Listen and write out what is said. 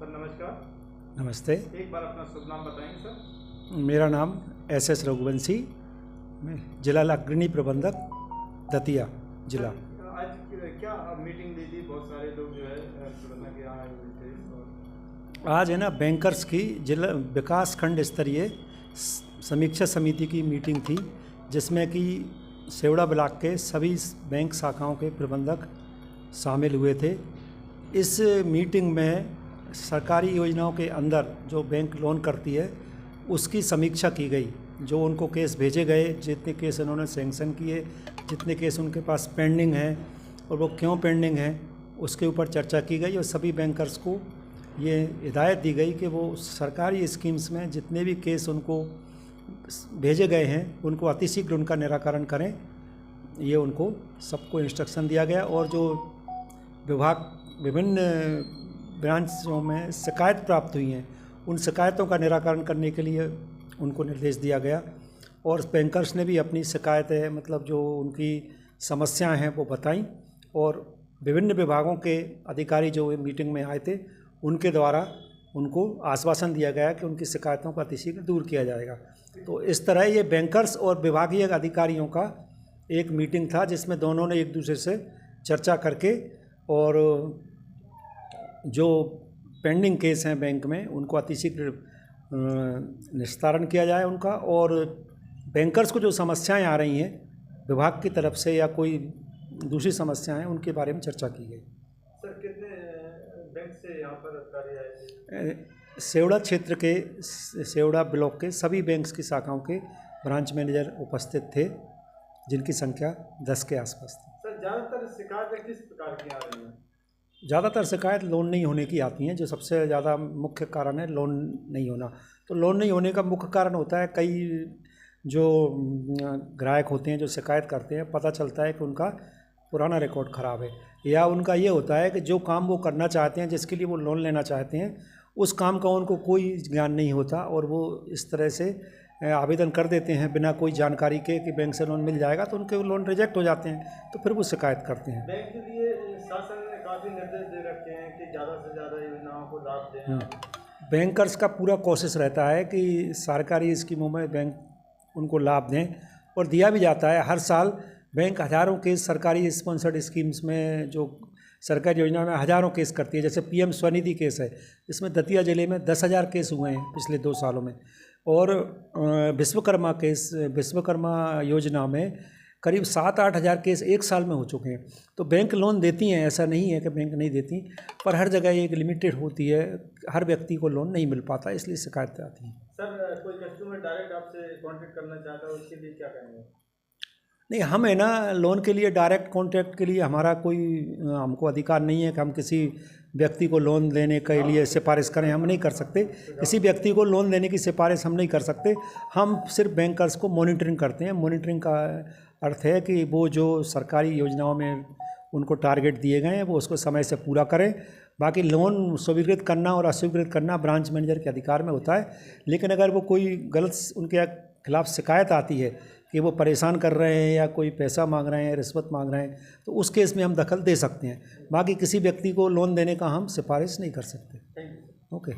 Sir नमस्कार। नमस्ते। एक बार अपना शुभ नाम बताएंगे सर? मेरा नाम एस रघुवंशी, मैं जिला अग्रणी प्रबंधक दतिया जिला। आज क्या मीटिंग दी थी? बहुत सारे लोग जो है प्रबंधक यहाँ आए हुए थे और आज है ना बैंकर्स की जिला विकास खंड स्तरीय समीक्षा समिति की मीटिंग थी, जिसमें कि सेवड़ा ब्लॉक के सभी बैंक शाखाओं के प्रबंधक शामिल हुए थे। इस मीटिंग में सरकारी योजनाओं के अंदर जो बैंक लोन करती है उसकी समीक्षा की गई। जो उनको केस भेजे गए, जितने केस उन्होंने सैंक्शन किए, जितने केस उनके पास पेंडिंग हैं और वो क्यों पेंडिंग हैं, उसके ऊपर चर्चा की गई। और सभी बैंकर्स को ये हिदायत दी गई कि वो सरकारी स्कीम्स में जितने भी केस उनको भेजे गए हैं उनको अतिशीघ्र उनका निराकरण करें। ये उनको सबको इंस्ट्रक्शन दिया गया। और जो विभाग विभिन्न ब्रांचों में शिकायत प्राप्त हुई हैं, उन शिकायतों का निराकरण करने के लिए उनको निर्देश दिया गया। और बैंकर्स ने भी अपनी शिकायतें, मतलब जो उनकी समस्याएं हैं, वो बताईं। और विभिन्न विभागों के अधिकारी जो मीटिंग में आए थे, उनके द्वारा उनको आश्वासन दिया गया कि उनकी शिकायतों को अतिशीघ्र दूर किया जाएगा। तो इस तरह ये बैंकर्स और विभागीय अधिकारियों का एक मीटिंग था, जिसमें दोनों ने एक दूसरे से चर्चा करके और जो पेंडिंग केस हैं बैंक में उनको अतिशीघ्र निस्तारण किया जाए उनका। और बैंकर्स को जो समस्याएं आ रही हैं विभाग की तरफ से या कोई दूसरी समस्याएं हैं, उनके बारे में चर्चा की गई। सर कितने बैंक से यहाँ पर अधिकारी आए थे? सेवड़ा क्षेत्र के, सेवड़ा ब्लॉक के सभी बैंक्स की शाखाओं के ब्रांच मैनेजर उपस्थित थे, जिनकी संख्या 10 के आसपास थी। सर ज़्यादातर शिकायतें किस प्रकार की आ रही हैं? ज़्यादातर शिकायत लोन नहीं होने की आती हैं, जो सबसे ज़्यादा मुख्य कारण है लोन नहीं होना। तो लोन नहीं होने का मुख्य कारण होता है, कई जो ग्राहक होते हैं जो शिकायत करते हैं, पता चलता है कि उनका पुराना रिकॉर्ड ख़राब है, या उनका ये होता है कि जो काम वो करना चाहते हैं, जिसके लिए वो लोन लेना चाहते हैं, उस काम का उनको कोई ज्ञान नहीं होता और वो इस तरह से आवेदन कर देते हैं बिना कोई जानकारी के कि बैंक से लोन मिल जाएगा, तो उनके लोन रिजेक्ट हो जाते हैं। तो फिर वो शिकायत करते हैं। बैंक के लिए शासन ने काफ़ी निर्देश दे रखे हैं कि ज़्यादा से ज़्यादा योजनाओं को लाभ दें। बैंकर्स का पूरा कोशिश रहता है कि सरकारी स्कीमों में बैंक उनको लाभ दें, और दिया भी जाता है। हर साल बैंक हज़ारों केस सरकारी स्पॉन्सर्ड स्कीम्स में, जो सरकारी योजना में हज़ारों केस करती है। जैसे PM स्वनिधि केस है, इसमें दतिया ज़िले में 10,000 केस हुए हैं पिछले 2 सालों में। और विश्वकर्मा केस, विश्वकर्मा योजना में करीब 7-8 हज़ार केस एक साल में हो चुके हैं। तो बैंक लोन देती हैं, ऐसा नहीं है कि बैंक नहीं देती, पर हर जगह एक लिमिटेड होती है, हर व्यक्ति को लोन नहीं मिल पाता, इसलिए शिकायतें आती हैं। सर कोई कस्टमर डायरेक्ट आपसे कांटेक्ट करना चाहता है, उसके लिए क्या करेंगे? नहीं, हम है ना, लोन के लिए डायरेक्ट कॉन्टैक्ट के लिए हमारा कोई हमको अधिकार नहीं है कि हम किसी व्यक्ति को लोन देने के लिए सिफारिश करें। हम नहीं कर सकते, किसी व्यक्ति को लोन देने की सिफारिश हम नहीं कर सकते। हम सिर्फ बैंकर्स को मॉनिटरिंग करते हैं। मॉनिटरिंग का अर्थ है कि वो जो सरकारी योजनाओं में उनको टारगेट दिए गए हैं वो उसको समय से पूरा करें। बाकी लोन स्वीकृत करना और अस्वीकृत करना ब्रांच मैनेजर के अधिकार में होता है। लेकिन अगर वो कोई गलत उनके खिलाफ शिकायत आती है कि वो परेशान कर रहे हैं या कोई पैसा मांग रहे हैं, रिश्वत मांग रहे हैं, तो उस केस में हम दखल दे सकते हैं। बाकी किसी व्यक्ति को लोन देने का हम सिफारिश नहीं कर सकते। Thank you. ओके।